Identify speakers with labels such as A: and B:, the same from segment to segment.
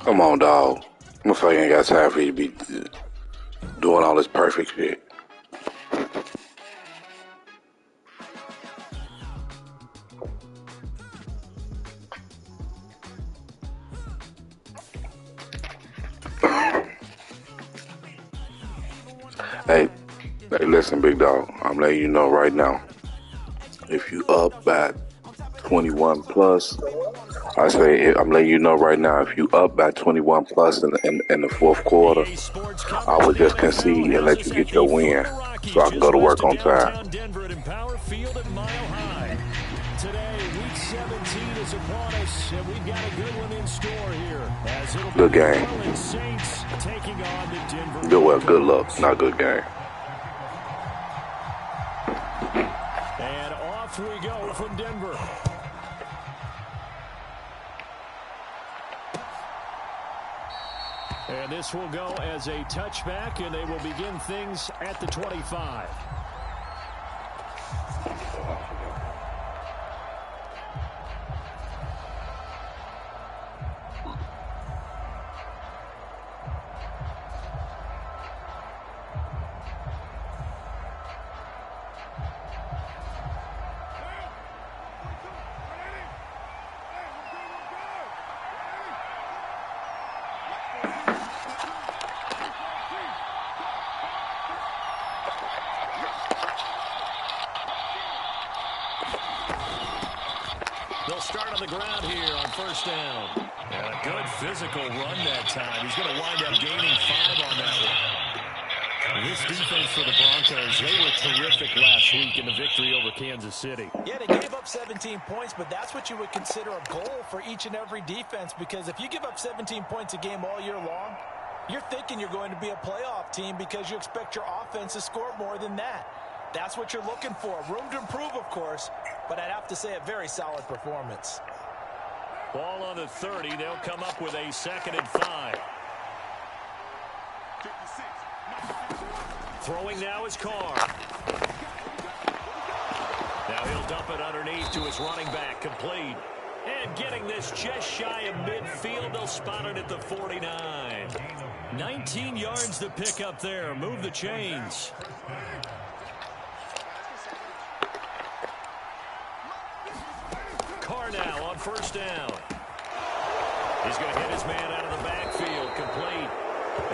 A: Come on, dog. Motherfucker ain't got time for you to be doing all this perfect shit. Hey, listen, big dog. I'm letting you know right now. If you up by 21 plus, I'm letting you know right now. If you up by 21 plus in the fourth quarter, I would just concede and let you get your win, so I can go to work on time.
B: Today, week 17 is upon us, and we've got a good one in store here. As it'll
A: good
B: be
A: game.
B: the Saints taking on the Denver
A: Good luck, not good game.
B: And off we go from Denver. And this will go as a touchback, and they will begin things at the 25. They'll start on the ground here on first down. And a good physical run that time. He's going to wind up gaining 5 on that one. This defense for the Broncos, they were terrific last week in the victory over Kansas City.
C: Yeah, they gave up 17 points, but that's what you would consider a goal for each and every defense, because if you give up 17 points a game all year long, you're thinking you're going to be a playoff team because you expect your offense to score more than that. That's what you're looking for. Room to improve, of course, but I'd have to say a very solid performance.
B: Ball on the 30. They'll come up with a 2nd and 5. Throwing now is Carr. Now he'll dump it underneath to his running back. Complete. And getting this just shy of midfield. They'll spot it at the 49. 19 yards to pick up there. Move the chains. Carr now on first down. He's going to hit his man out of the backfield. Complete.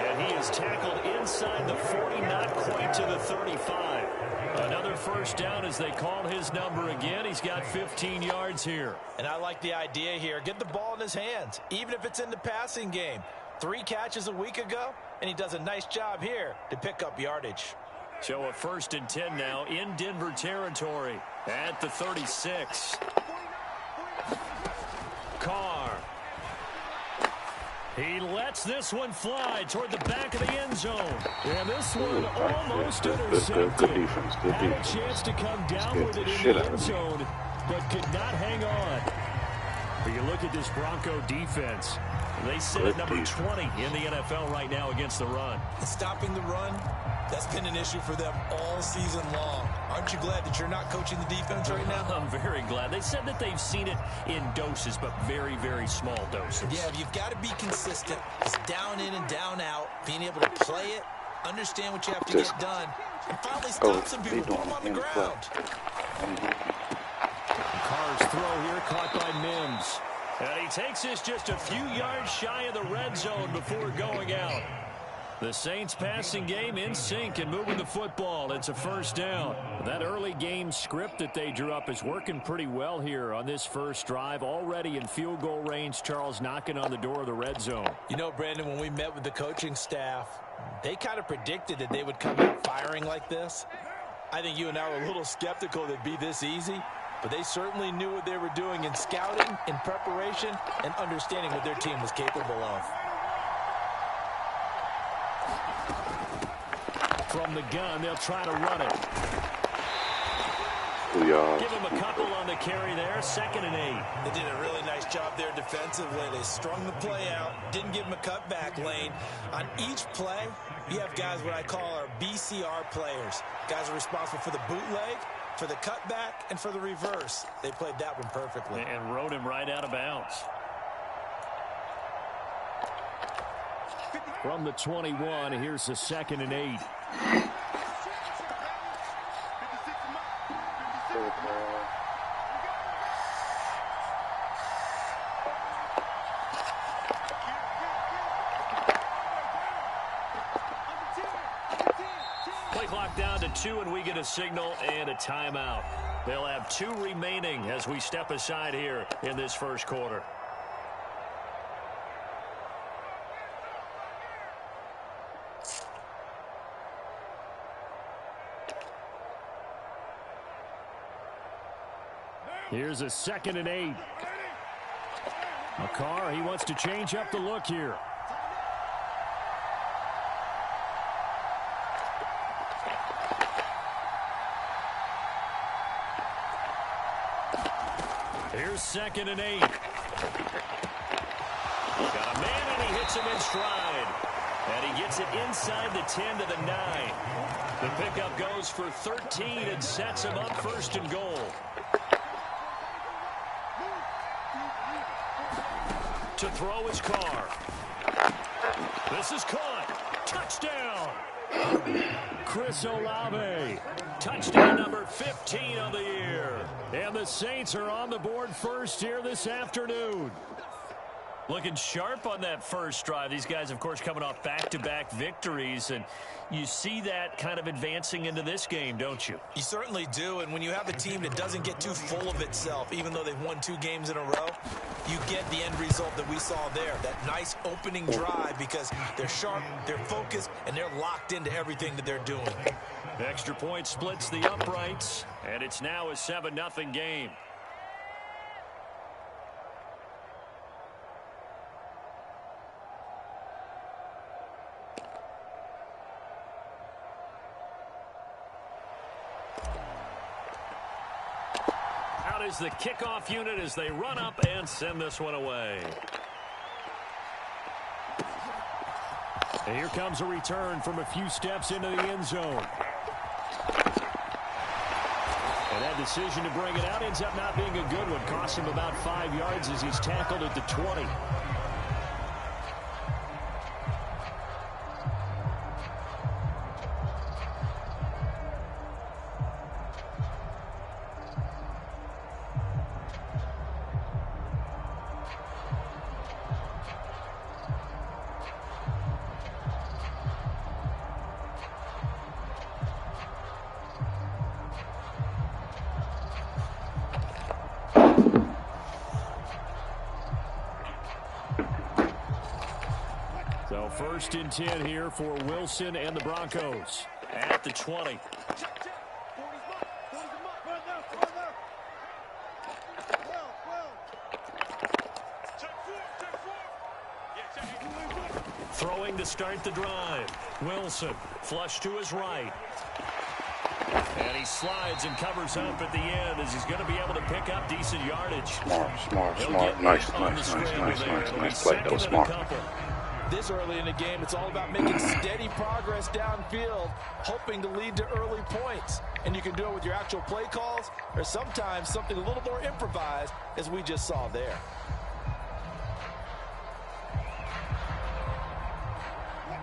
B: And he is tackled inside the 40, not quite to the 35. Another first down as they call his number again. He's got 15 yards here.
C: And I like the idea here. Get the ball in his hands, even if it's in the passing game. 3 catches a week ago, and he does a nice job here to pick up yardage.
B: So a 1st and 10 now in Denver territory at the 36. Carr. He lets this one fly toward the back of the end zone. And this one almost intercepted.
A: Good defense.
B: Had a chance to come down with it in the end zone, but could not hang on. But you look at this Bronco defense. They sit at number 20 in the NFL right now against the run.
C: Stopping the run, that's been an issue for them all season long. Aren't you glad that you're not coaching the defense right now?
B: I'm very glad. They said that they've seen it in doses, but very, very small doses.
C: Yeah, you've got to be consistent. It's down in and down out, being able to play it, understand what you have to get done, and finally stop some people, put them on the ground.
B: Carr's throw here caught by Mims. And he takes this just a few yards shy of the red zone before going out. The Saints passing game in sync and moving the football. It's a first down. That early game script that they drew up is working pretty well here on this first drive. Already in field goal range, Charles knocking on the door of the red zone.
C: You know, Brandon, when we met with the coaching staff, they kind of predicted that they would come out firing like this. I think you and I were a little skeptical that it'd be this easy, but they certainly knew what they were doing in scouting, in preparation, and understanding what their team was capable of.
B: From the gun, they'll try to run it. Give him a couple on the carry there. 2nd and 8.
C: They did a really nice job there defensively. They strung the play out, didn't give him a cutback lane. On each play, you have guys what I call our BCR players. Guys are responsible for the bootleg, for the cutback, and for the reverse. They played that one perfectly.
B: And rode him right out of bounds. From the 21, here's the 2nd and 8. Play clock down to 2, and we get a signal and a timeout. They'll have 2 remaining as we step aside here in this first quarter. Here's a 2nd and 8. McCarr, he wants to change up the look here. Here's 2nd and 8. Got a man, and he hits him in stride. And he gets it inside the 10 to the 9. The pickup goes for 13 and sets him up 1st and goal. To throw his Carr. This is caught. Touchdown. Chris Olave. Touchdown number 15 on the year. And the Saints are on the board first here this afternoon. Looking sharp on that first drive. These guys, of course, coming off back-to-back victories, and you see that kind of advancing into this game, don't you?
C: You certainly do, and when you have a team that doesn't get too full of itself, even though they've won 2 games in a row, you get the end result that we saw there, that nice opening drive, because they're sharp, they're focused, and they're locked into everything that they're doing.
B: The extra point splits the uprights, and it's now a 7-0 game. Out is the kickoff unit as they run up and send this one away. And here comes a return from a few steps into the end zone. And that decision to bring it out ends up not being a good one. Costs him about 5 yards as he's tackled at the 20. So 1st and 10 here for Wilson and the Broncos at the 20. Throwing to start the drive. Wilson, flush to his right. And he slides and covers up at the end as he's going to be able to pick up decent yardage.
A: Smart. Nice play. That was smart.
C: This early in the game, it's all about making steady progress downfield, hoping to lead to early points. And you can do it with your actual play calls or sometimes something a little more improvised, as we just saw there.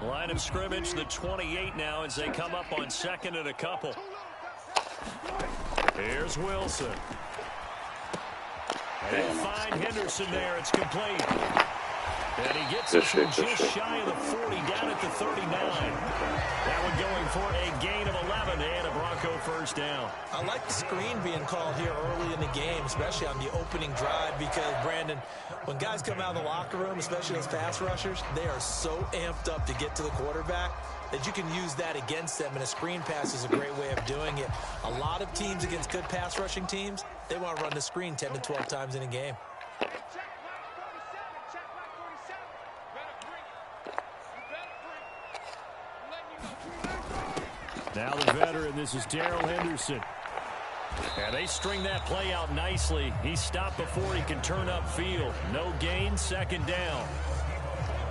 B: Line of scrimmage, the 28 now as they come up on 2nd and a couple. Here's Wilson. And they find Henderson there. It's complete. And he gets it from just shy of the 40 down at the 39. That one going for a gain of 11 and a Bronco 1st down.
C: I like the screen being called here early in the game, especially on the opening drive, because, Brandon, when guys come out of the locker room, especially those pass rushers, they are so amped up to get to the quarterback that you can use that against them, and a screen pass is a great way of doing it. A lot of teams against good pass rushing teams, they want to run the screen 10 to 12 times in a game.
B: Now the veteran, this is Darrell Henderson. And they string that play out nicely. He stopped before he can turn upfield. No gain, 2nd down.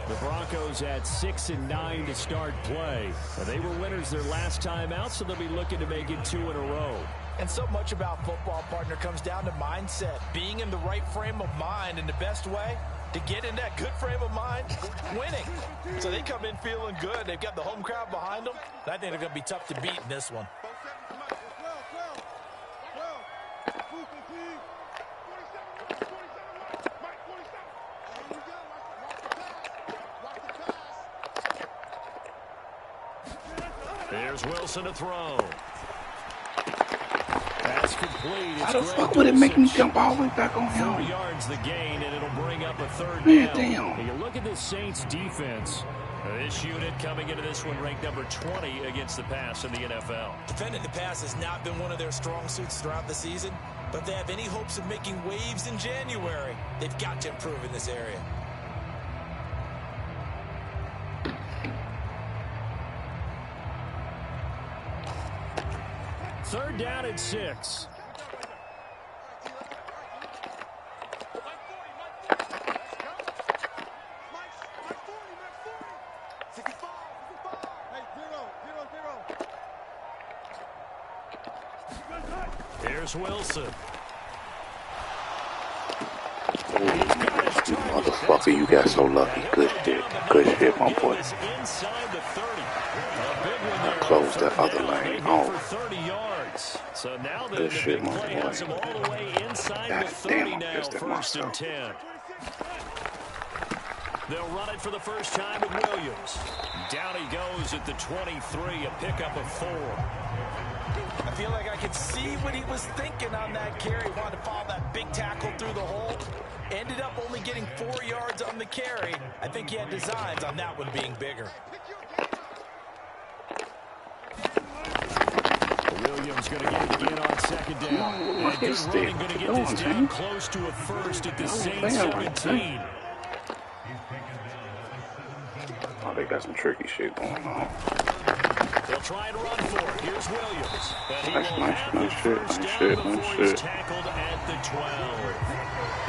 B: The Broncos had 6 and 9 to start play. They were winners their last time out, so they'll be looking to make it 2 in a row.
C: And so much about football, partner, comes down to mindset. Being in the right frame of mind, and the best way to get in that good frame of mind, winning. So they come in feeling good. They've got the home crowd behind them. I think they're going to be tough to beat in this one.
B: Here's Wilson to throw. That's complete.
A: How the fuck would it make me jump all the way back on him?
B: 4 yards the gain, and it'll bring up a third
A: Man,
B: down.
A: damn.
B: You look at the Saints defense. This unit coming into this one ranked number 20 against the pass in the NFL.
C: Defending the pass has not been one of their strong suits throughout the season, but if they have any hopes of making waves in January, they've got to improve in this area.
B: Third down and 6. Here's Wilson.
A: You motherfucker, you got so lucky. Good shit. Good shit, my boy. Close that other lane off.
B: So now
A: good shit, my
B: play
A: boy.
B: has him all the way inside
A: God
B: the 30
A: damn,
B: now,
A: pissed at
B: first and
A: myself.
B: 10. They'll run it for the first time with Williams. Down he goes at the 23, a pickup of 4.
C: I feel like I could see what he was thinking on that carry. He wanted to follow that big tackle through the hole. Ended up only getting 4 yards on the carry. I think he had designs on that one being bigger.
B: Williams going to get it again on second down. And good running going to get this down close to a first at the Saints 17.
A: Oh, they got some tricky shit going on.
B: They'll try and run for it. Here's Williams. And he
A: Nice,
B: will
A: nice,
B: have
A: nice
B: the
A: shit,
B: first
A: nice
B: down
A: shit,
B: before
A: nice
B: he's
A: shit.
B: tackled at the 12.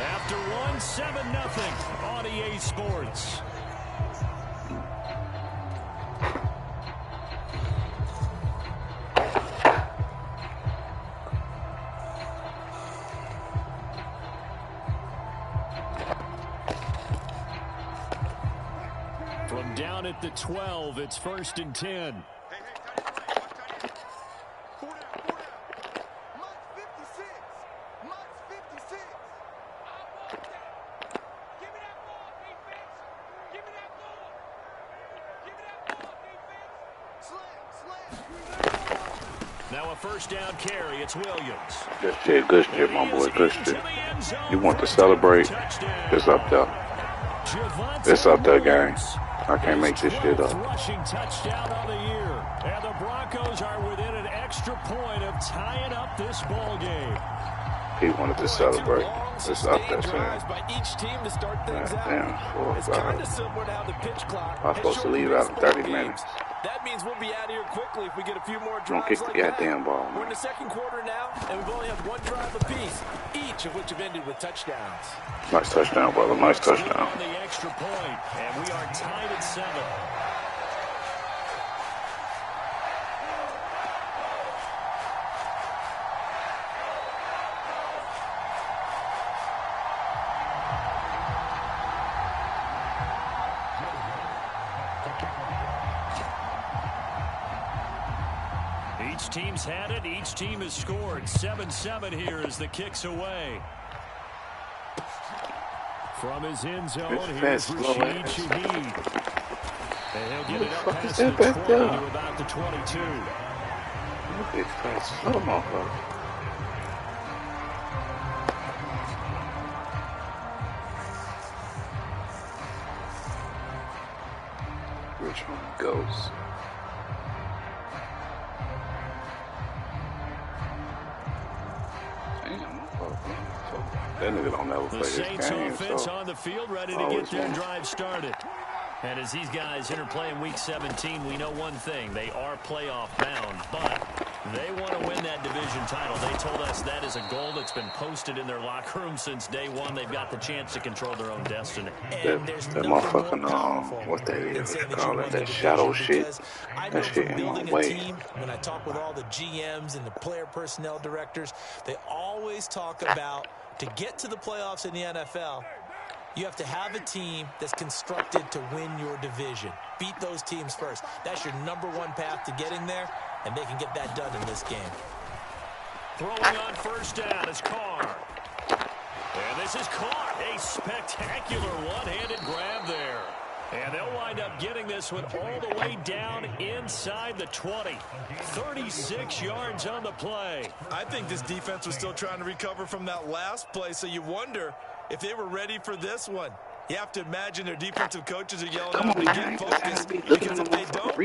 B: After one, 7-0 on EA Sports. From down at the 12, it's first and 10. Now a first down carry. It's Williams.
A: Good shit, my boy. Good shit. You want to celebrate? It's up there. It's up there, gang. I can't make this shit up.
B: Rushing touchdown on the year. And the Broncos are within an extra point of tying up this ball game.
A: He wanted to celebrate. It's up there,
C: drives by each team to start things out.
A: Damn,
C: It's kind of similar to how the pitch clock.
A: I'm supposed to leave out in 30 minutes.
C: That means we'll be out of here quickly if we get a few more
A: Don't
C: drives
A: kick
C: like
A: the
C: that.
A: goddamn ball,
C: We're in
A: man.
C: the second quarter now, and we've only had one drive apiece, each of which have ended with touchdowns.
A: Nice touchdown, brother. Nice
B: On
A: touchdown.
B: the extra point, and we are tied at 7. Each team's had it. Each team has scored. 7-7 here as the kick's away. From his end zone, here's Rashid Shaheed. And he'll get it up past the 20 to about the 22.
A: Look at that slow motherfucker. Which one goes? That nigga don't never play
B: The
A: his
B: Saints
A: game,
B: offense
A: so
B: on the field, ready to get their drive started. And as these guys enter play in Week 17, we know one thing. They are playoff bound, but they want to win that division title. They told us that is a goal that's been posted in their locker room since day one. They've got the chance to control their own destiny.
C: And there's
A: that
C: nothing more
A: motherfucking, what that is, call it, that shadow shit. That shit ain't no way.
C: When I talk with all the GMs and the player personnel directors, they always talk about to get to the playoffs in the NFL, You have to have a team that's constructed to win your division. Beat those teams first. That's your #1 path to getting there, and they can get that done in this game.
B: Throwing on first down is Carr. And this is Carr. A spectacular one-handed grab there. And they'll wind up getting this one all the way down inside the 20. 36 yards on the play.
C: I think this defense was still trying to recover from that last play, so you wonder if they were ready for this one. You have to imagine their defensive coaches are yelling out to get focused, because if they don't,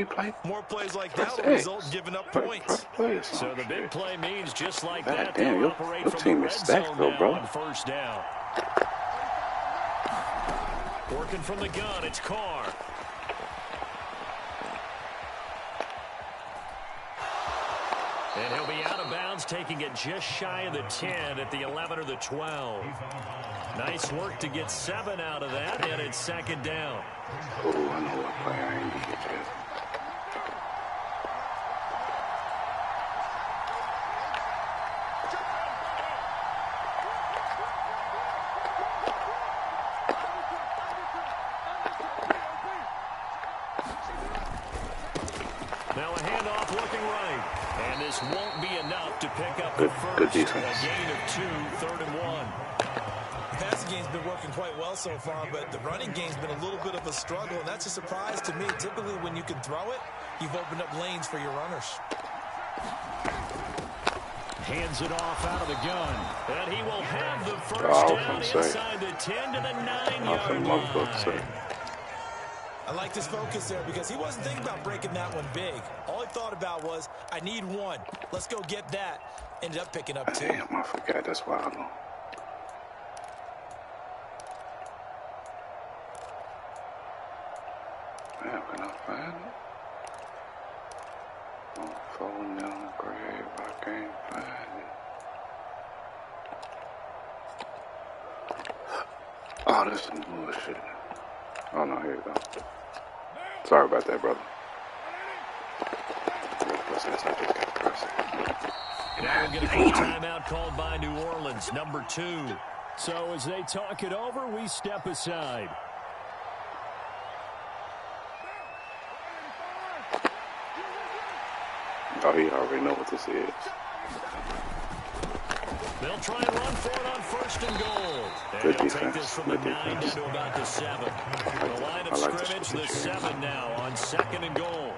C: more plays like that will result in giving up points.
B: So the big play means just like that,
A: damn,
B: they'll
A: your
B: operate from
A: team
B: the
A: is
B: red
A: stacked
B: zone
A: though,
B: now
A: bro.
B: on first down. Working from the gun, it's Carr. And he'll be out of bounds, taking it just shy of the 10 at the 11 or the 12. Nice work to get 7 out of that, and it's second down.
A: Oh, I know what play I ain't get yet.
B: Now a handoff looking right. And this won't be enough to pick up
A: Good,
B: the first.
A: good defense.
B: A gain of 2, 3rd and 1.
C: The passing game's been working quite well so far, but the running game's been a little bit of a struggle, and that's a surprise to me. Typically, when you can throw it, you've opened up lanes for your runners.
B: Hands it off out of the gun. And he will have the first down inside the 10 to the 9-yard line.
C: I like his focus there because he wasn't thinking about breaking that one big. All he thought about was, I need 1. Let's go get that. Ended up picking up 2.
A: Damn, I forgot. That's why I know. Man, can I find it? I'm falling down the grave. I can't find it. Oh, this is some bullshit. Oh, no, here you go. Sorry about that, brother.
B: Now we'll get a full timeout called by New Orleans, number 2. So as they talk it over, we step aside.
A: Oh, you already know what this is.
B: They'll try and run for it on 1st and goal.
A: Good
B: they'll
A: defense.
B: take this from the 9 down to about the 7. The line of scrimmage, the 7 now on 2nd and goal.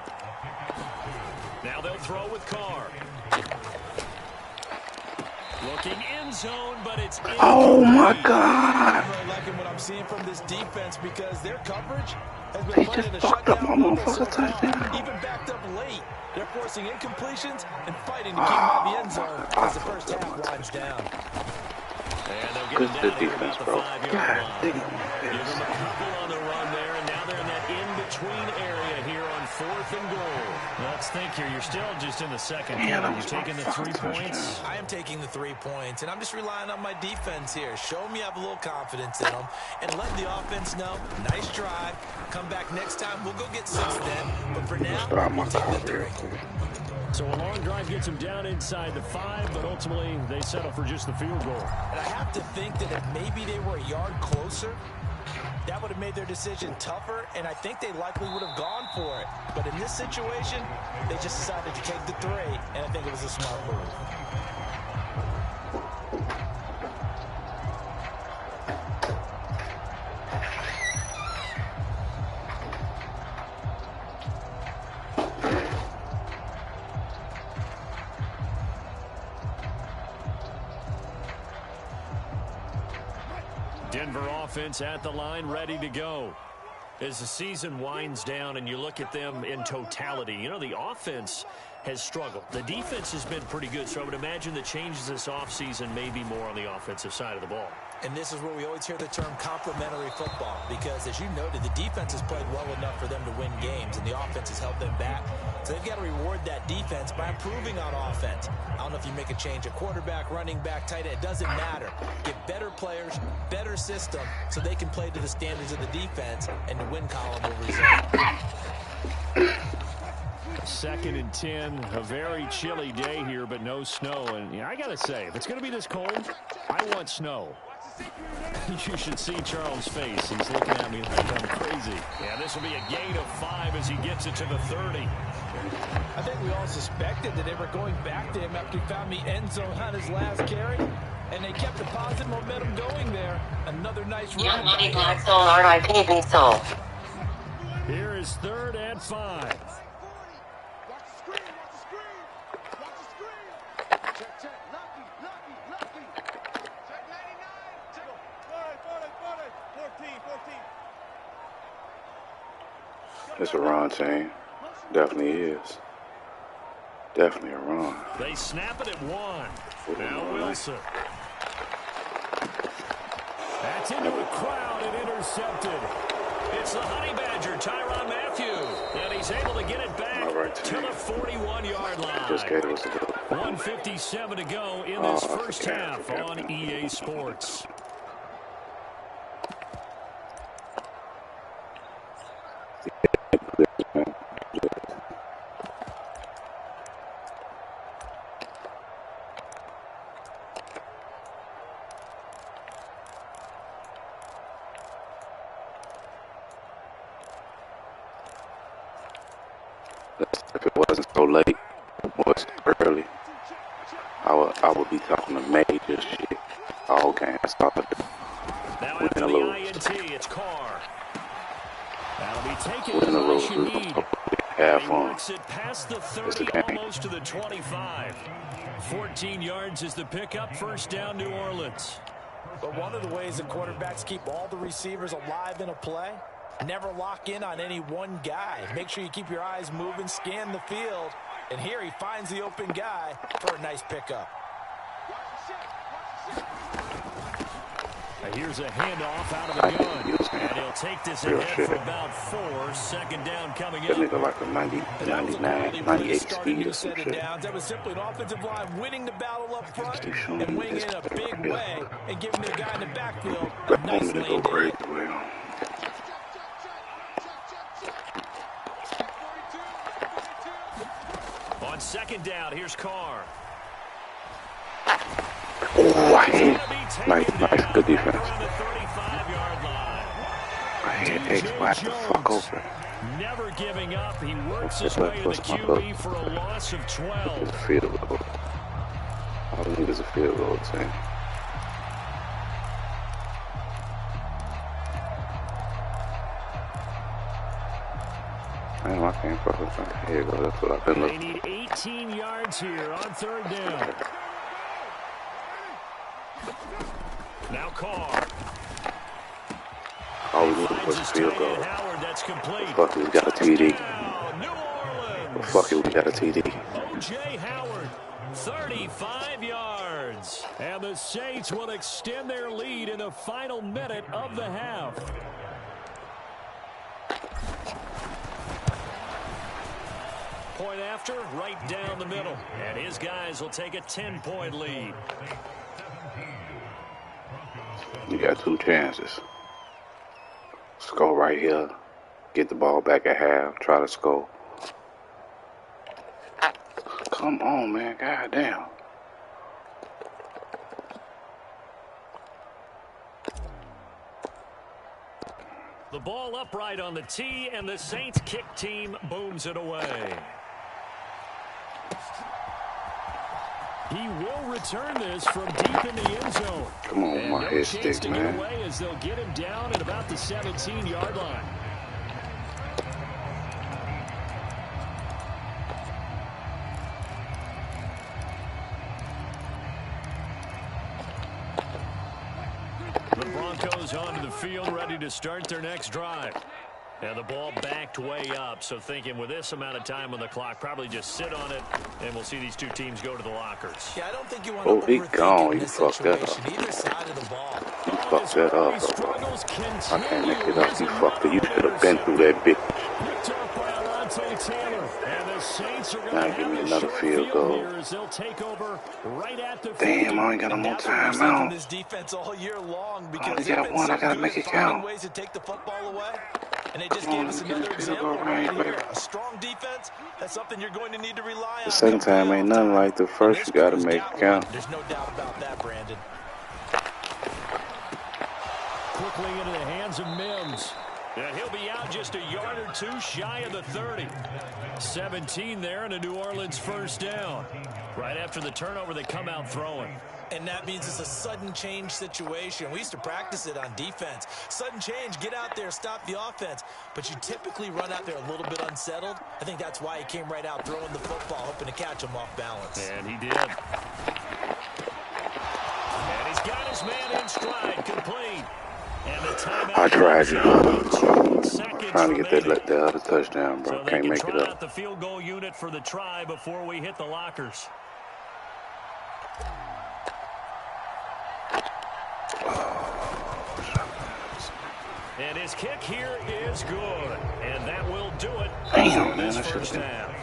B: Now they'll throw with Carr. Looking end zone, but it's in.
A: Oh, my God.
C: I'm really liking what I'm seeing from this defense because their coverage has been
A: They
C: playing
A: just
C: a
A: fucked up my
C: shutdown level so
A: motherfucker
C: far,
A: touchdown.
C: even backed up late. They're forcing incompletions and fighting to keep out the end zone as the first half winds down.
B: And they'll get
A: Good,
B: him
A: good
B: down here
A: defense,
B: about the
A: bro.
B: 5-yard
A: God
B: line.
A: damn.
B: Give them a couple on the run there, and now they're in that in-between area here on 4th and goal. Let's think here. You're still just in the second quarter. You taking the 3 points?
C: I am taking the 3 points, and I'm just relying on my defense here. Show me I have a little confidence in them, and let the offense know, nice drive. Come back next time. We'll go get 6 then. But for now, we'll take the 3.
B: So a long drive gets them down inside the 5, but ultimately they settle for just the field goal.
C: And I have to think that if maybe they were a yard closer, that would have made their decision tougher, and I think they likely would have gone for it. But in this situation, they just decided to take the 3, and I think it was a smart move.
B: Denver offense at the line, ready to go. As the season winds down and you look at them in totality, you know, the offense has struggled. The defense has been pretty good, so I would imagine the changes this offseason may be more on the offensive side of the ball.
C: And this is where we always hear the term complementary football, because as you noted, the defense has played well enough for them to win games, and the offense has held them back. So they've got to reward that defense by improving on offense. I don't know if you make a change at quarterback, running back, tight end. It doesn't matter. Get better players, better system, so they can play to the standards of the defense, and the win column will result.
B: 2nd and 10, a very chilly day here, but no snow. And I got to say, if it's going to be this cold, I want snow. You should see Charles' face. He's looking at me like I'm crazy. Yeah, this will be a gain of 5 as he gets it to the 30.
C: I think we all suspected that they were going back to him after he found the end zone on his last carry. And they kept the positive momentum going there. Another nice run.
D: Young Money Black Soul R.I.P. Soul.
B: Here is 3rd and 5.
A: It's a run team. Definitely is. Definitely a run.
B: They snap it at 1. Now Wilson. That's into the crowd and intercepted. It's the Honey Badger, Tyrann Mathieu. And he's able to get it back to the 41-yard line.
A: Just gave us a little.
B: 1:57 to go in this first half on EA Sports.
A: If it wasn't so late, wasn't early, I would be talking to major shit. Oh, okay, I saw it.
B: Now after the INT, it's Carr. That'll be taken as all you need. He works it past the 30, almost to the 25. 14 yards is the pickup. First down, New Orleans.
C: But one of the ways that quarterbacks keep all the receivers alive in a play, never lock in on any one guy. Make sure you keep your eyes moving, scan the field. And here he finds the open guy for a nice pickup.
B: Here's a handoff out of the gun. And he'll take this ahead for about 4. 2nd down coming in.
A: That nigga like a 90, 99, 98 speed or some shit.
C: That was simply an offensive line winning the battle up front and winning in a big way and giving the guy in the backfield a nice lane to hit.
B: On 2nd down, here's Carr.
A: Oh, I hit. Nice, good defense. I hit X wide the fuck open.
B: Never giving up. He works his way to the QB for a loss of 12.
A: It's a field goal. All I need is a field goal, team. Damn, I can't fucking think. Here you go. That's what I've been looking.
B: They need 18 yards here on 3rd down. Now Carr.
A: All we need was a field goal. Fuck it, we got a TD. Fuck it, we got a TD.
B: O.J. Howard, 35 yards. And the Saints will extend their lead in the final minute of the half. Point after, right down the middle. And his guys will take a 10-point lead.
A: You got 2 chances. Score right here. Get the ball back at half. Try to score. Come on, man. God damn.
B: The ball upright on the tee, and the Saints kick team booms it away. He will return this from deep in the end zone.
A: Come on,
B: and
A: my
B: no
A: head
B: chance
A: stick,
B: to
A: man.
B: get away as they'll get him down at about the 17-yard line. The Broncos onto the field, ready to start their next drive. And the ball backed way up, so thinking with this amount of time on the clock, probably just sit on it, and we'll see these two teams go to the lockers.
C: Yeah, I don't think you want
A: Oh,
C: to
A: he
C: overthink
A: gone.
C: in
A: You
C: this
A: fucked that up.
C: situation. Either side of the ball.
A: You fucked that up, bro. I can't make it up. You fucked it. You should have been through that bitch.
B: Picked up by Alontae Taylor. And the Saints are going
A: Now
B: to
A: give me
B: have a
A: another
B: short
A: field goal.
B: here as they'll take over right at the
A: Damn, I ain't got no more time out.
C: This defense all year long
A: I
C: because
A: only
C: they've
A: got
C: been
A: one.
C: so
A: I gotta
C: good
A: make
C: at
A: it
C: finding
A: count.
C: ways to take the football away. And they just
A: Come on,
C: gave us
A: let me
C: another
A: get a field
C: example
A: goal
C: right
A: range,
C: here.
A: baby.
C: A strong defense, that's something you're going to need to rely on.
A: The second time ain't nothing like the first. You gotta make it count.
C: There's no doubt about that, Brandon.
B: quickly into the hands of Mims. And he'll be out just a yard or two shy of the 30. 17 there and a New Orleans first down. Right after the turnover, they come out throwing.
C: And that means it's a sudden change situation. We used to practice it on defense. Sudden change, get out there, stop the offense. But you typically run out there a little bit unsettled. I think that's why he came right out throwing the football, hoping to catch him off balance.
B: And he did. And he's got his man in stride, complete. And the timeout.
A: I tried you.
B: 2 seconds
A: Trying to get
B: remaining.
A: the other touchdown, bro.
B: So they
A: Can't
B: can
A: make
B: try
A: it
B: out
A: up.
B: the field goal unit for the try before we hit the lockers. And his kick here is good. And that will do it.
A: Damn, man,
B: His
A: I should've
B: first
A: been-
B: down.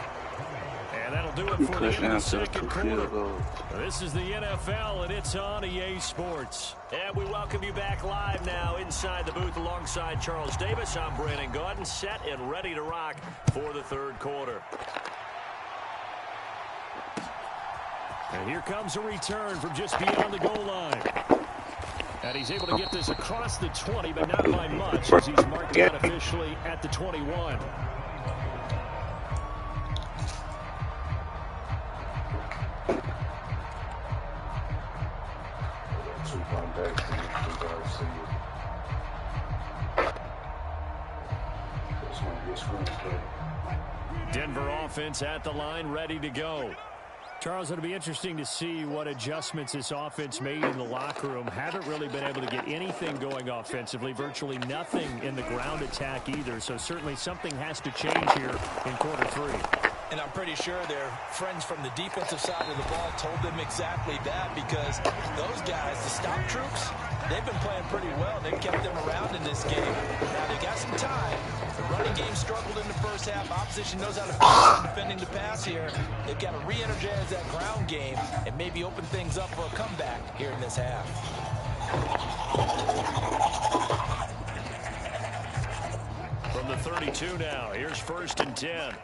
B: And that'll do it
A: Two
B: for the end of the
A: touchdowns to
B: second
A: 2
B: quarter.
A: field goals.
B: This is the NFL, and it's on EA Sports. And we welcome you back live now inside the booth alongside Charles Davis. I'm Brandon Gordon, set and ready to rock for the third quarter. And here comes a return from just beyond the goal line. And he's able to get this across the 20, but not by much, as he's marked out officially at the 21. Denver offense at the line, ready to go. Charles, it'll be interesting to see what adjustments this offense made in the locker room. Haven't really been able to get anything going offensively, virtually nothing in the ground attack either. So certainly something has to change here in quarter 3.
C: And I'm pretty sure their friends from the defensive side of the ball told them exactly that, because those guys, the stop troops, they've been playing pretty well. They've kept them around in this game. Now they got some time. The running game struggled in the first half. Opposition knows how to focus on defending the pass here. They've got to re-energize that ground game and maybe open things up for a comeback here in this half.
B: From the 32 now, here's 1st and 10.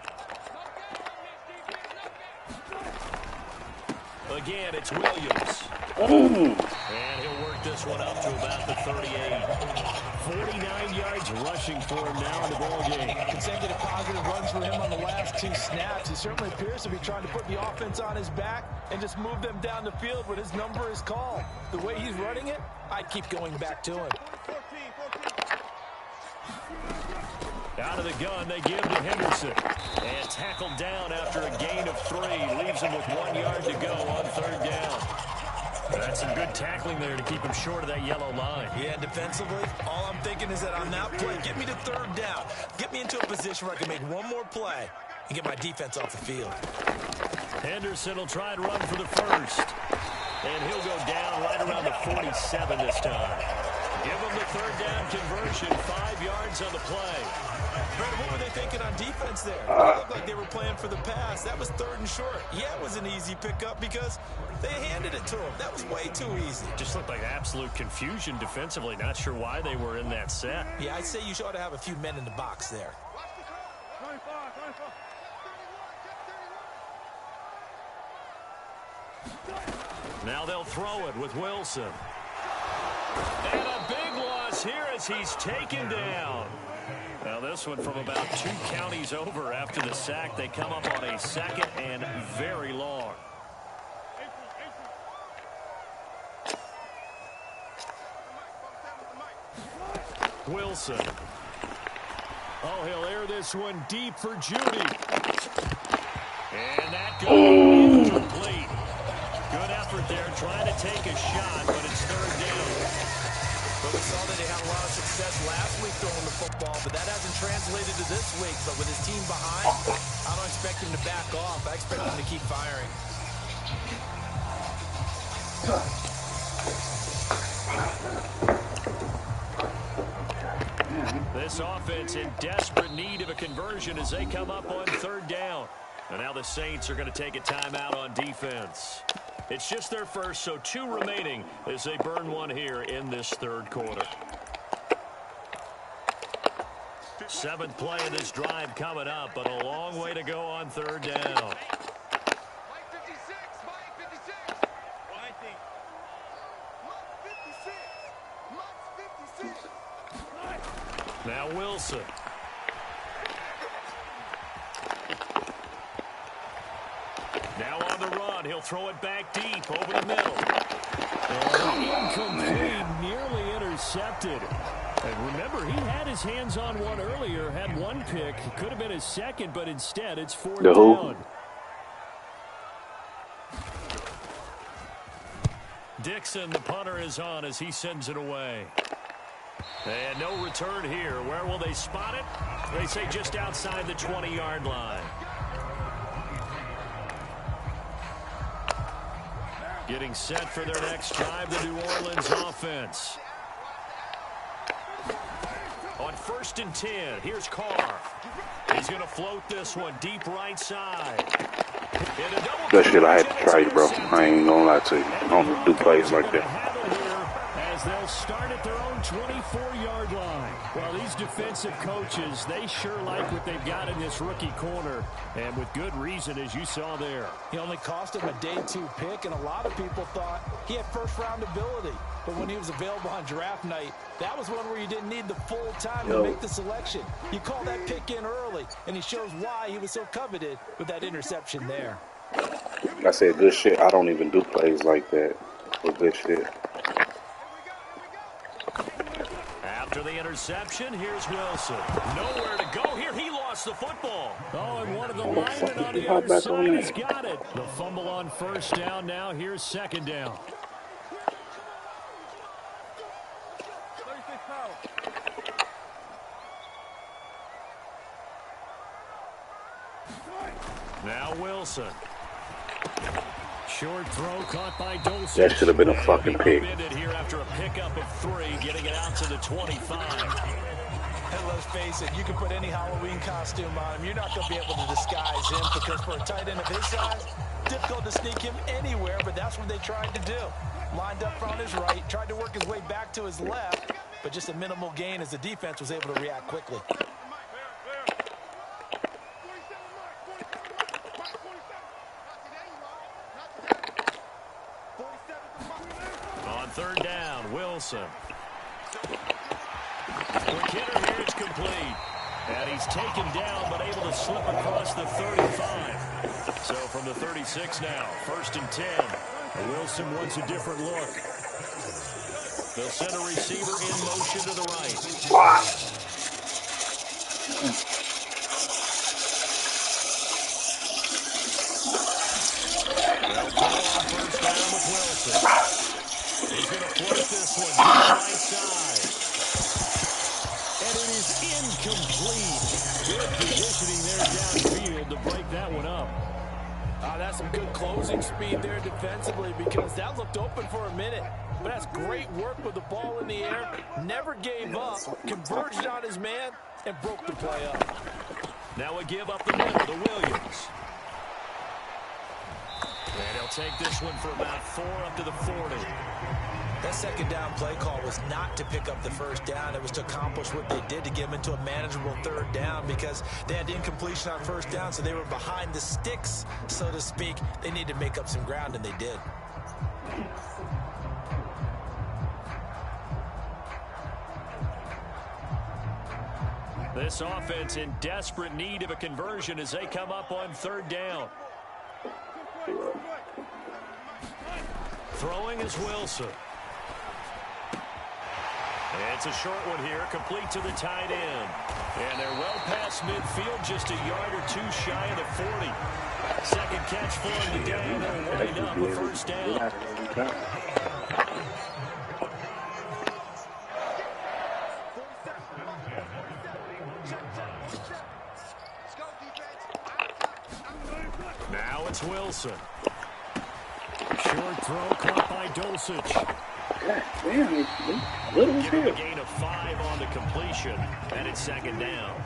B: Again, it's Williams. And he'll work this one up to about the 38. 49 yards rushing for him now in the ball game.
C: Consecutive positive runs for him on the last 2 snaps. He certainly appears to be trying to put the offense on his back and just move them down the field when his number is called. The way he's running it, I'd keep going back to him.
B: Out of the gun, they give to Henderson. And tackled down after a gain of 3. Leaves him with 1 yard to go on 3rd down. That's some good tackling there to keep him short of that yellow line.
C: Yeah, defensively, all I'm thinking is that on that play, get me to 3rd down. Get me into a position where I can make one more play and get my defense off the field.
B: Henderson will try and run for the 1st. And he'll go down right around the 47 this time. Give him the 3rd down conversion, 5 yards on the play.
C: Fred, what were they thinking on defense there? It looked like they were playing for the pass. That was 3rd and short. Yeah, it was an easy pickup because they handed it to him. That was way too easy.
B: Just looked like absolute confusion defensively. Not sure why they were in that set.
C: Yeah, I'd say you ought to have a few men in the box there.
B: Now they'll throw it with Wilson. And a big loss here as he's taken down. Now this one from about 2 counties over after the sack. They come up on a 2nd and very long. Wilson. Oh, he'll air this one deep for Judy. And that goes incomplete. Good effort there, trying to take a shot, but it's 3rd down.
C: But we saw that they had a lot of success last week throwing the football, but that hasn't translated to this week. But with his team behind, I don't expect him to back off. I expect him to keep firing.
B: This offense in desperate need of a conversion as they come up on 3rd down. And now the Saints are going to take a timeout on defense. It's just their first, so 2 remaining as they burn one here in this 3rd quarter. 7th play of this drive coming up, but a long way to go on 3rd down. Now Wilson. Now on the run. He'll throw it back deep over the middle. Incomplete, nearly intercepted. And remember, he had his hands on one earlier, had one pick. Could have been his second, but instead it's fourth down. Dixon, the punter, is on as he sends it away. And no return here. Where will they spot it? They say just outside the 20-yard line. Getting set for their next drive, the New Orleans offense. On 1st and 10, here's Carr. He's going to float this one deep right side.
A: That shit I had to try, bro. I ain't gonna lie to you. I don't do plays like that.
B: As they'll start at their own 24-yard line. Well, these defensive coaches, they sure like what they've got in this rookie corner, and with good reason, as you saw there.
C: He only cost him a day 2 pick, and a lot of people thought he had first-round ability. But when he was available on draft night, that was one where you didn't need the full time to make the selection. You call that pick in early, and he shows why he was so coveted with that interception there.
A: I said good shit. I don't even do plays like that with good shit.
B: After the interception, here's Wilson. Nowhere to go here. He lost the football. Oh, and one of the linemen on the other side has got it. The fumble on 1st down now. Here's 2nd down. Now Wilson. Short throw caught by Dulcich.
A: That should have been a fucking pick.
B: Here after a pickup of 3, getting it out to the 25.
C: And let's face it, you can put any Halloween costume on him. You're not going to be able to disguise him because for a tight end of his size, difficult to sneak him anywhere, but that's what they tried to do. Lined up on his right, tried to work his way back to his left, but just a minimal gain as the defense was able to react quickly.
B: On 3rd down, Wilson. Quick hitter here, it's complete. And he's taken down, but able to slip across the 35. So from the 36 now, 1st and 10. Wilson wants a different look. They'll send a receiver in motion to the right.
A: Wow.
B: They'll go on 1st down with Wilson. He's going to float this one to the right side. And it is incomplete. Good positioning there downfield to break that one up.
C: That's some good closing speed there defensively because that looked open for a minute. But that's great work with the ball in the air. Never gave up, converged on his man, and broke the play up.
B: Now a give up the middle to Williams. And he'll take this one for about 4 up to the 40.
C: That 2nd down play call was not to pick up the 1st down. It was to accomplish what they did to get them into a manageable 3rd down because they had incompletion on 1st down, so they were behind the sticks, so to speak. They needed to make up some ground, and they did.
B: This offense in desperate need of a conversion as they come up on 3rd down. Throwing is Wilson. It's a short one here, complete to the tight end. And they're well past midfield, just a yard or 2 shy of the 40. 2nd catch for him today, and they'll wind up a 1st down. Now it's Wilson. Short throw caught by Dulcich. Give him a gain of 5 on the completion, and it's 2nd down.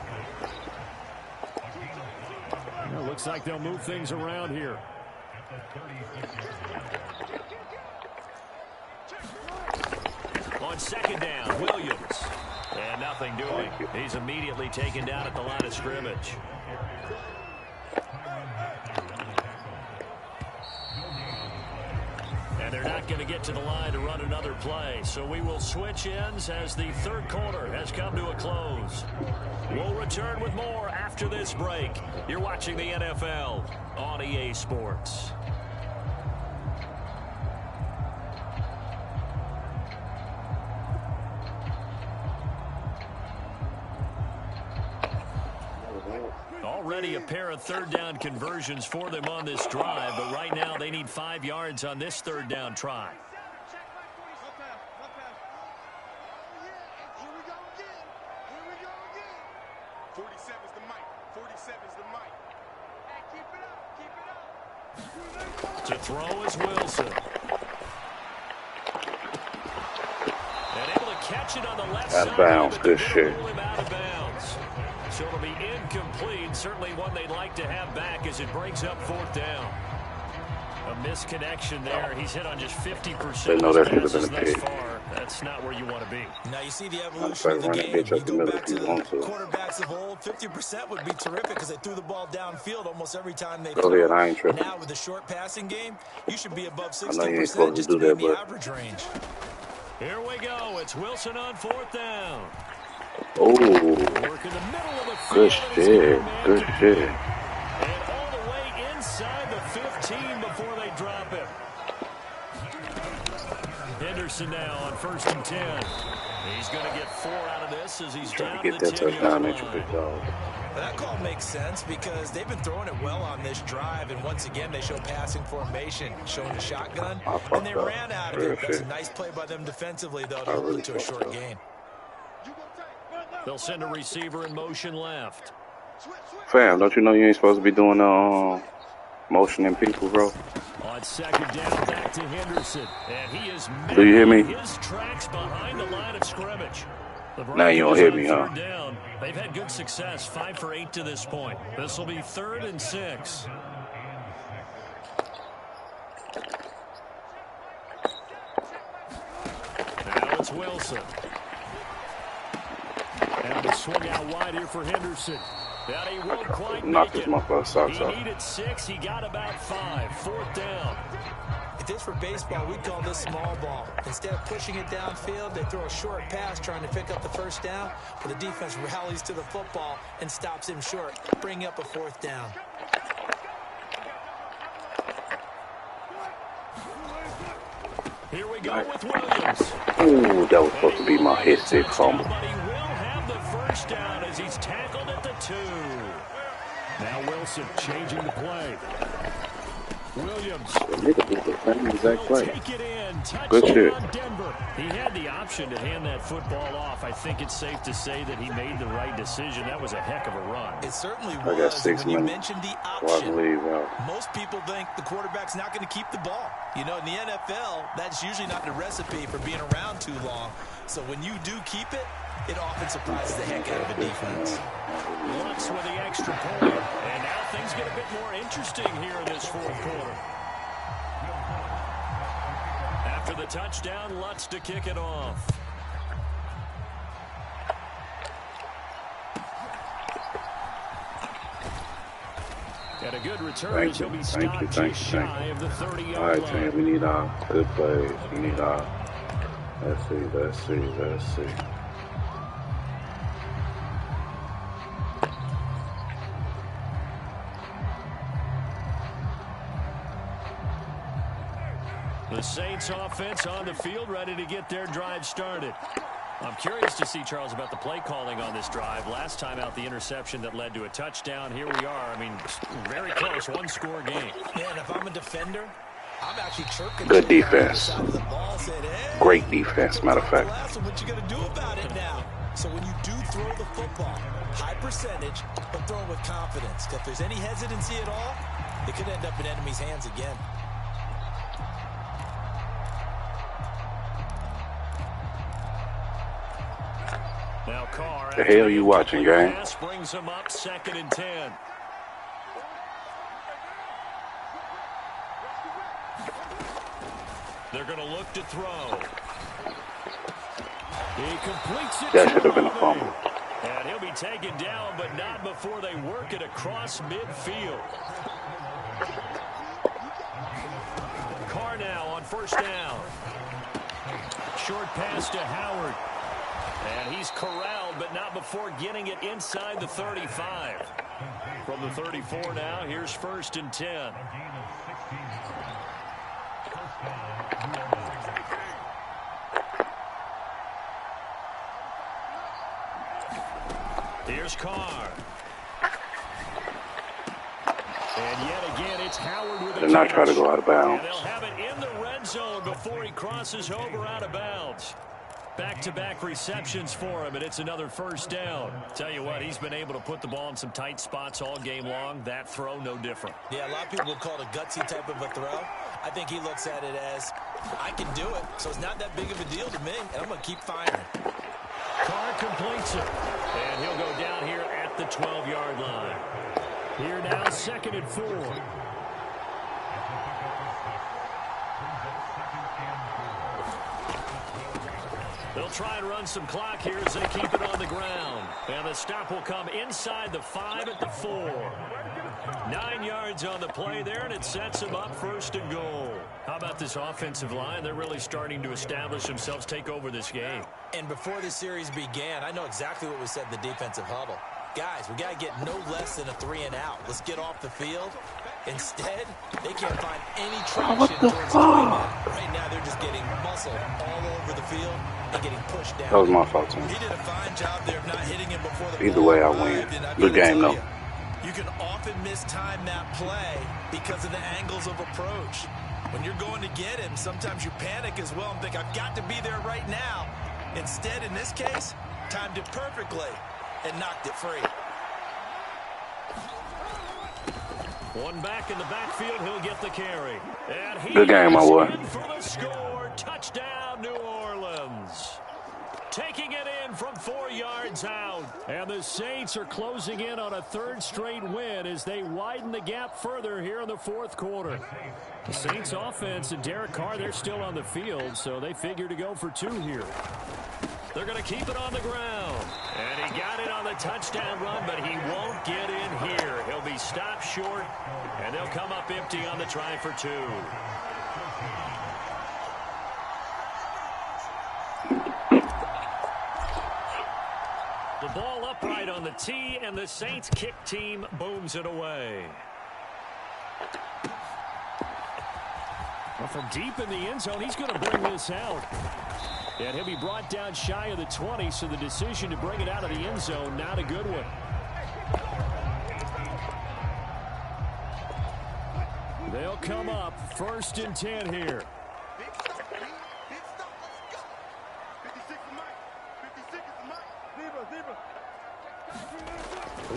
B: Well, looks like they'll move things around here. On 2nd down, Williams. And nothing doing. He's immediately taken down at the line of scrimmage. And they're not going to get to the line to run another play. So we will switch ends as the 3rd quarter has come to a close. Broncos. We'll return with more after this break. You're watching the NFL on EA Sports. Already a pair of third down conversions for them on this drive, but right now they need 5 yards on this third down try. To throw is Wilson. And able to catch it on the left side.
A: Out of bounds, good shit.
B: Out of bounds. So it'll be incomplete. Certainly one they'd like to have back as it brings up fourth down. A misconnection there. He's hit on just 50% of his passes thus far. That's not where you want to be.
C: Now you see the evolution of the game. You go back to the quarterbacks of old. 50% would be terrific because they threw the ball downfield almost every time they threw it. Now with the short passing game, you should be above 60% just to be in the average range.
B: Here we go. It's Wilson on fourth down.
A: Oh, good shit, good shit.
B: And all the way inside the 15 before they drop him. Henderson now on 1st and 10. He's going to get 4 out of this as he's down to the 10-yard line.
C: That call makes sense because they've been throwing it well on this drive, and once again they show passing formation, showing the shotgun, and they ran out of it. That's a nice play by them defensively, though, to hold it to a short gain.
B: They'll send a receiver in motion left.
A: Fam, don't you know you ain't supposed to be doing motioning people, bro?
B: On 2nd down, back to Henderson, and he is
A: do you hear me?
B: His tracks behind the line of scrimmage.
A: Now you don't hear me, huh?
B: Down. They've had good success, 5 for 8 to this point. This will be 3rd and 6. Now it's Wilson. And the swing out wide here for Henderson. That he won't quite make it. He needed 6. He got about 5. 4th down.
C: If this were baseball, we'd call this small ball. Instead of pushing it downfield, they throw a short pass trying to pick up the 1st down, but the defense rallies to the football and stops him short, bringing up a 4th down.
B: Here we go with Williams.
A: Ooh, that was supposed to be my hit fumble.
B: But he will have the 1st down as he's tackled at the 2. Now Wilson changing the play. Williams will take it in. Touchdown Denver. He had the option to hand that football off. I think it's safe to say that he made the right decision. That was a heck of a run.
C: It certainly was.
A: I got 6
C: when you
A: minutes.
C: mentioned the option, most people think the quarterback's not going to keep the ball. You know, in the NFL, that's usually not the recipe for being around too long. So when you do keep it, it often surprises the heck out of the defense.
B: Lutz with the extra point. And now things get a bit more interesting here in this 4th quarter. After the touchdown, Lutz to kick it off. Got a good return as he'll be stopped just shy of the 30-yard line.
A: All right, team, we need our good plays. We need our... Let's see.
B: The Saints offense on the field, ready to get their drive started. I'm curious to see, Charles, about the play calling on this drive. Last time out, the interception that led to a touchdown. Here we are. I mean, very close, 1-score game.
C: Yeah, and if I'm a defender, I'm actually chirping.
A: Good defense.
C: Said, hey,
A: great defense, matter of fact.
C: What you gonna do about it now? So when you do throw the football, high percentage, but throw it with confidence. If there's any hesitancy at all, it could end up in enemy's hands again.
B: Now Carr,
A: the hell you watching, gang?
B: Brings him up 2nd and 10. They're going to look to throw. He completes it.
A: That should have been a fumble.
B: And he'll be taken down, but not before they work it across midfield. Carr now on 1st down. Short pass to Howard. And he's corralled, but not before getting it inside the 35. From the 34 now, here's 1st and 10. Here's Carr. And yet again, it's Howard with a
A: Did not try to go out of bounds.
B: And they'll have it in the red zone before he crosses over out of bounds. Back-to-back receptions for him, and it's another 1st down. Tell you what, he's been able to put the ball in some tight spots all game long. That throw, no different.
C: Yeah, a lot of people would call it a gutsy type of a throw. I think he looks at it as, I can do it, so it's not that big of a deal to me, and I'm going to keep firing.
B: Carr completes it, and he'll go down here at the 12-yard line. Here now, 2nd and 4. They'll try and run some clock here as they keep it on the ground. And the stop will come inside the 5 at the 4. 9 yards on the play there, and it sets them up 1st and goal. How about this offensive line? They're really starting to establish themselves, take over this game.
C: And before the series began, I know exactly what we said in the defensive huddle. Guys, we got to get no less than a 3 and out. Let's get off the field. Instead, they can't find any traction towards the right now. They're just getting muscle all over the field and getting pushed down.
A: That was my fault, too.
C: He did a fine job there of not hitting him before the
A: Either way, I win. Good game, though.
C: You can often mistime that play because of the angles of approach. When you're going to get him, sometimes you panic as well and think, I've got to be there right now. Instead, in this case, timed it perfectly and knocked it free.
B: One back in the backfield, he'll get the carry. And he
A: good game, my boy.
B: For the score, touchdown, New Orleans. Taking it in from 4 yards out. And the Saints are closing in on a 3rd straight win as they widen the gap further here in the 4th quarter. The Saints offense and Derek Carr, they're still on the field, so they figure to go for 2 here. They're going to keep it on the ground. And he got it on the touchdown run, but he won't get in here. He'll be stopped short, and they'll come up empty on the try for 2. The ball upright on the tee, and the Saints kick team booms it away. Well, from deep in the end zone, he's going to bring this out. And he'll be brought down shy of the 20, so the decision to bring it out of the end zone, not a good one. They'll come up 1st and 10 here.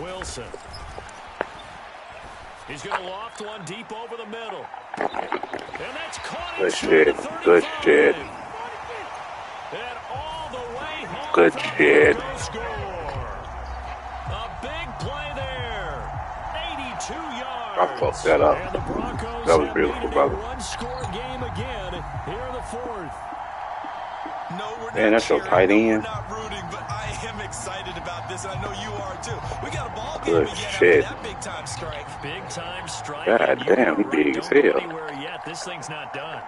B: Wilson. He's going to loft one deep over the middle. And that's caught.
A: Good shit. Good shit.
B: And all the way home.
A: Good shit.
B: A big play there. 82 yards.
A: I fucked that up.
B: And the Broncos
A: that was beautiful, brother.
B: One-score game again here in the 4th.
C: No, we're
A: Man, that's so tight end.
C: We're not rooting, but I am excited about this, and I know you are too. We got a ball game
A: Good
C: again
A: shit.
C: after that big-time strike.
B: Big-time strike.
A: God damn, he big as hell.
B: Don't go anywhere yet. This thing's not done.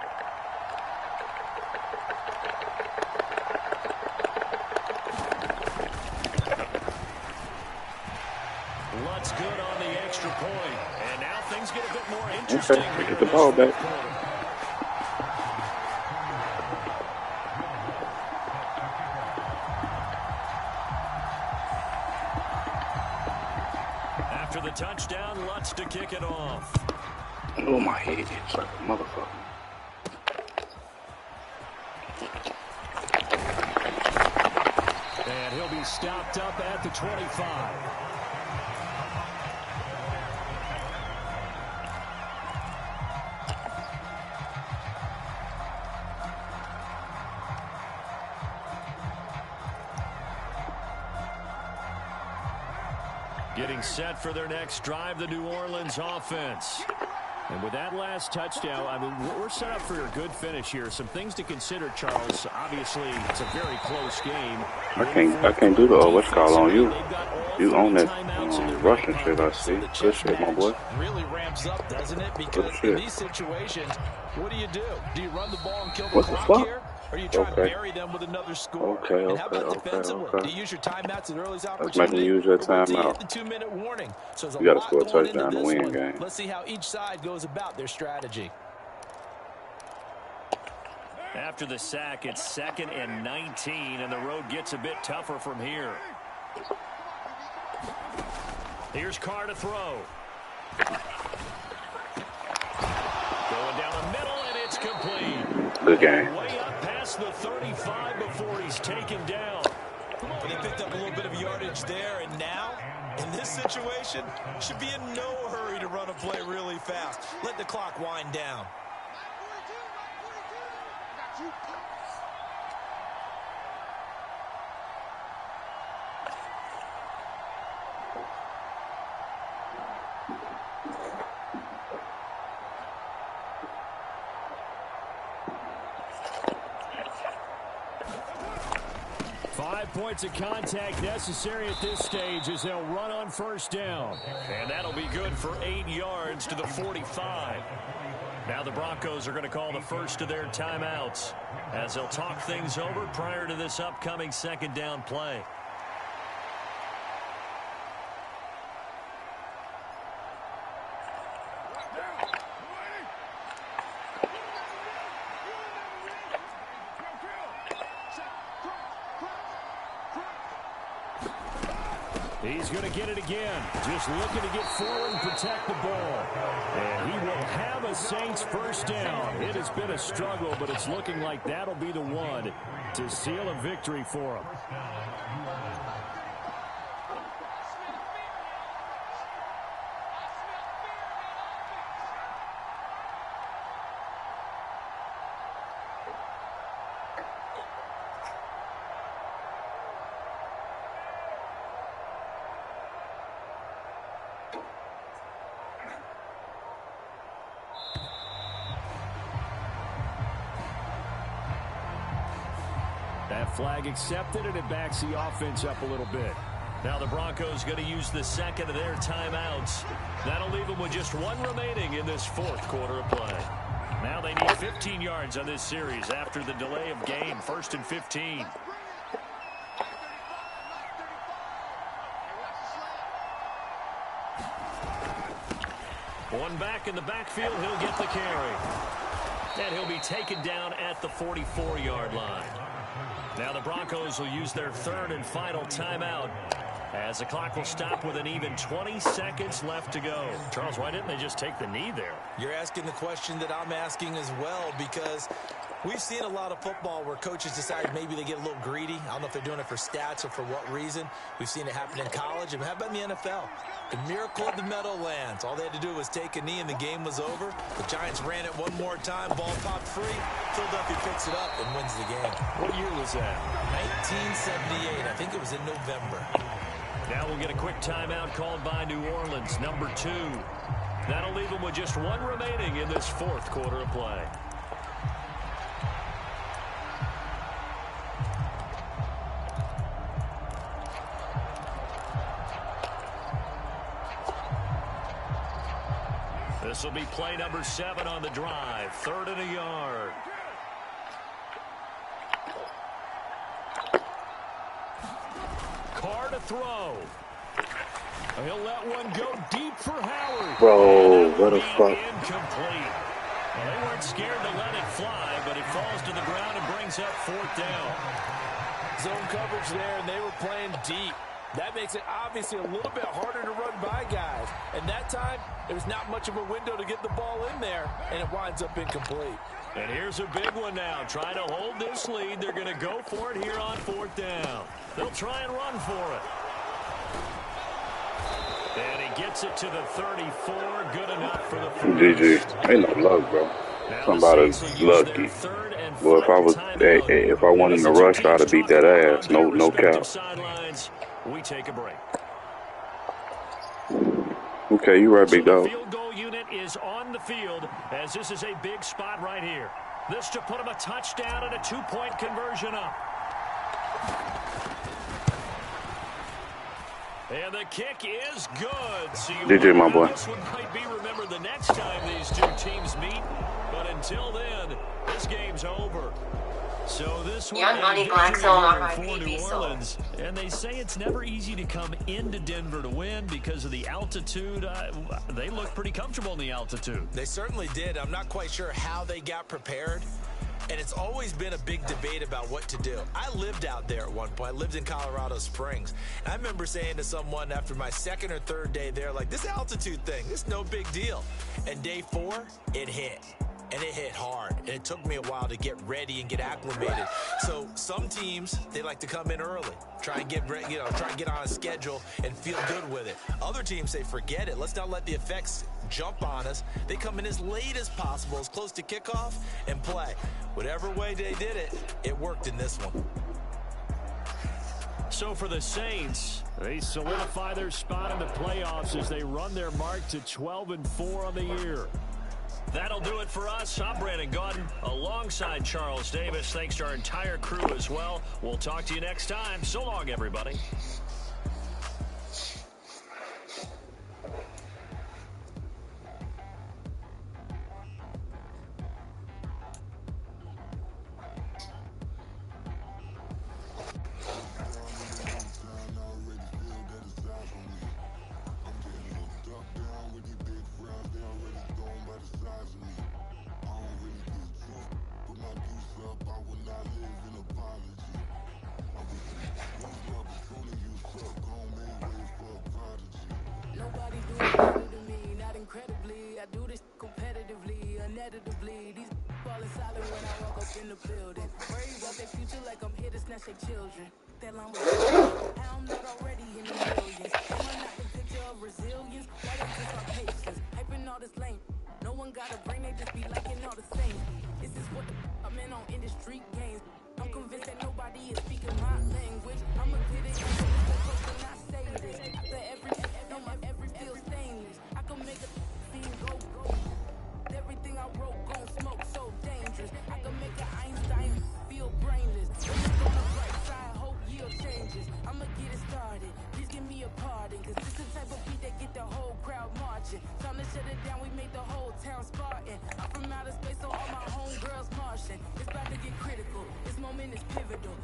B: Lutz good on the extra point. And now things get a bit more interesting.
A: Okay, get the ball back.
B: After the touchdown, Lutz to kick it off.
A: Oh, my head is like a motherfucker.
B: And he'll be stopped up at the 25. Getting set for their next drive, the New Orleans offense. And with that last touchdown, I mean, we're set up for a good finish here. Some things to consider, Charles. Obviously, it's a very close game.
A: I can't do the what's called on you. You own that Russian shit, I see. Good shit, my boy.
C: Really ramps up, doesn't it? Because in these situations, what do? Do you run the ball and kill the
A: What the
C: clock
A: fuck?
C: here? or you try and bury them with another score? And how about defensively? Do you use your timeouts at earliest opportunity?
A: Let's make them use their timeout.
C: The 2-minute warning. So there's
A: You got to
C: lot
A: score a
C: going
A: touchdown
C: into
A: to
C: this
A: win
C: one.
A: game.
C: Let's see how each side goes about their strategy.
B: After the sack, it's 2nd and 19, and the road gets a bit tougher from here. Here's Carr to throw. Going down the middle, and it's complete.
A: Good game.
B: Way up past the 35 before he's taken down.
C: They picked up a little bit of yardage there, and now, in this situation, should be in no hurry to run a play really fast. Let the clock wind down.
B: 5 points of contact necessary at this stage as they'll run on first down. And that'll be good for 8 yards to the 45. Now the Broncos are going to call the first of their timeouts as they'll talk things over prior to this upcoming second down play. He's going to get it again. Just looking to get forward and protect the ball. And he will have a Saints first down. It has been a struggle, but it's looking like that'll be the one to seal a victory for him. That flag accepted, and it backs the offense up a little bit. Now the Broncos going to use the second of their timeouts. That'll leave them with just 1 remaining in this fourth quarter of play. Now they need 15 yards on this series after the delay of game. 1st and 15. One back in the backfield. He'll get the carry. And he'll be taken down at the 44-yard line. Now the Broncos will use their 3rd and final timeout as the clock will stop with an even 20 seconds left to go. Charles, why didn't they just take the knee there?
C: You're asking the question that I'm asking as well, because we've seen a lot of football where coaches decide maybe they get a little greedy. I don't know if they're doing it for stats or for what reason. We've seen it happen in college. And how about in the NFL? The miracle of the Meadowlands. All they had to do was take a knee and the game was over. The Giants ran it one more time. Ball popped free. Philadelphia picks it up and wins the game.
B: What year was that?
C: 1978. I think it was in November.
B: Now we'll get a quick timeout called by New Orleans, number 2. That'll leave them with just 1 remaining in this fourth quarter of play. This will be play number 7 on the drive. 3rd and a yard. Carr to throw. He'll let one go deep for Howard.
A: Bro, what the fuck?
B: Incomplete. Well, they weren't scared to let it fly, but it falls to the ground and brings up 4th down.
C: Zone coverage there, and they were playing deep. That makes it obviously a little bit harder to run by guys. And that time, there was not much of a window to get the ball in there, and it winds up incomplete.
B: And here's a big one now. Trying to hold this lead. They're going to go for it here on 4th down. They'll try and run for it. And he gets it to the 34. Good enough for the first.
A: GG. Ain't no luck, bro. Somebody's lucky. Well, if I wanted to rush, I'd have beat that ass. No cap.
B: We take a break.
A: Okay, you right, big dog.
B: The field goal unit is on the field as this is a big spot right here. This to put him a touchdown and a 2-point conversion up. And the kick is good. So
A: DJ, my boy.
B: This one might be remembered the next time these two teams meet. But until then, this game's over. So this one,
D: Young
B: a
D: Money
B: victory
D: Black Soul
B: here for
D: RIP
B: New
D: Soul.
B: Orleans. And they say it's never easy to come into Denver to win because of the altitude. They look pretty comfortable in the altitude.
C: They certainly did. I'm not quite sure how they got prepared. And it's always been a big debate about what to do. I lived out there at one point. I lived in Colorado Springs. And I remember saying to someone after my second or third day there, like, this altitude thing, this is no big deal. And day 4, it hit. And it hit hard. And it took me a while to get ready and get acclimated. So some teams, they like to come in early, try and get on a schedule and feel good with it. Other teams say, forget it. Let's not let the effects jump on us. They come in as late as possible, as close to kickoff, and play. Whatever way they did it, it worked in this one.
B: So for the Saints, they solidify their spot in the playoffs as they run their mark to 12-4 on the year. That'll do it for us. I'm Brandon Gaudin alongside Charles Davis. Thanks to our entire crew as well. We'll talk to you next time. So long, everybody.
E: Children. That line was I'm not already in the millions. Am I not the picture of resilience? Why they just my patience? Hyping all this lame. No one got a brain, they just be liking all the same. This is what I'm in on industry games. I'm convinced that nobody is speaking my language. I'ma get it when I say this. After every feel stainless. I can make a scene go. Everything I wrote gon' smoke so dangerous. I can make an Einstein feel brainless. Changes. I'ma get it started. Please give me a pardon, cause this the type of beat that get the whole crowd marching. Time to shut it down, we make the whole town Spartan. I'm from outer space, so all my homegirls Martian. It's about to get critical. This moment is pivotal.